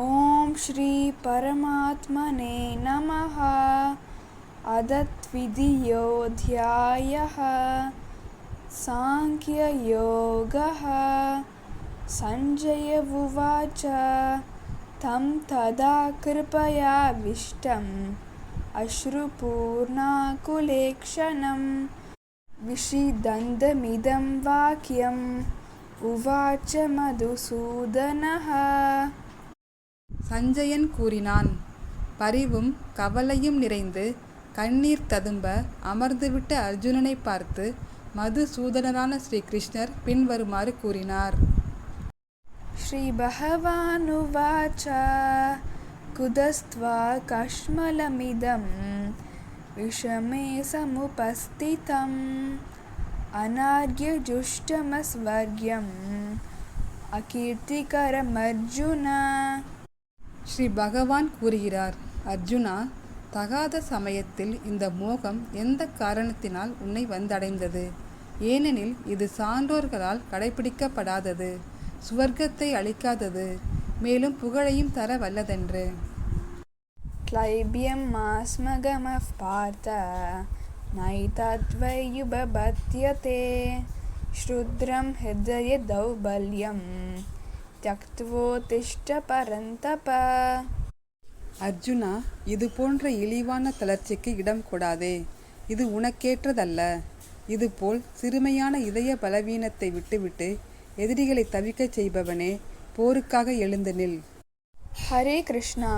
ஓம் ஸ்ரீ பரமாத்மனே நமஹ. அதத்விதியோத்யாயः சாங்க்யயோகः. சஞ்சய உவாச்ச தம் ததா கிருபயாவிஷ்டம் அஸ்ருபூர்ணாகுலேக்ஷணம் விஷிதந்தமிதம் வாக்யம் உவாச்ச மதுசூதனः. சஞ்சயன் கூறினான், பரிவும் கவலையும் நிறைந்து கண்ணீர் ததும்ப அமர்ந்துவிட்ட அர்ஜுனனை பார்த்து மதுசூதனரான ஸ்ரீ கிருஷ்ணர் பின்வருமாறு கூறினார். ஸ்ரீ பகவானுவாச்ச குதஸ்த்வா கஷ்மலமிதம் விஷமே சமுபஸ்திதம் அநார்யஜுஷ்டமஸ்வர்யம் அகீர்த்திகரமர்ஜுன. ஸ்ரீ பகவான் கூறுகிறார், அர்ஜுனா, தகாத சமயத்தில் இந்த மோகம் எந்த காரணத்தினால் உன்னை வந்தடைந்தது? ஏனெனில் இது சான்றோர்களால் கடைபிடிக்கப்படாதது, சுவர்க்கத்தை அளிக்காதது, மேலும் புகழையும் தர வல்லதென்று. க்ளைப்யம் மாஸ்மகமஃ பார்த்த நைதத்வையுபபத்யதே ஸ்ருத்ரம் ஹிருதய தௌபல்யம் த்யக்த்வோதிஷ்ட பரந்தப. அர்ஜுனா, இது போன்ற இழிவான தளர்ச்சிக்கு இடம் கொடாதே. இது உனக்கேற்றதல்ல. இதுபோல் சிறுமையான இதய பலவீனத்தை விட்டுவிட்டு எதிரிகளை தவிக்கச் செய்பவனே, போருக்காக எழுந்து நில். ஹரே கிருஷ்ணா.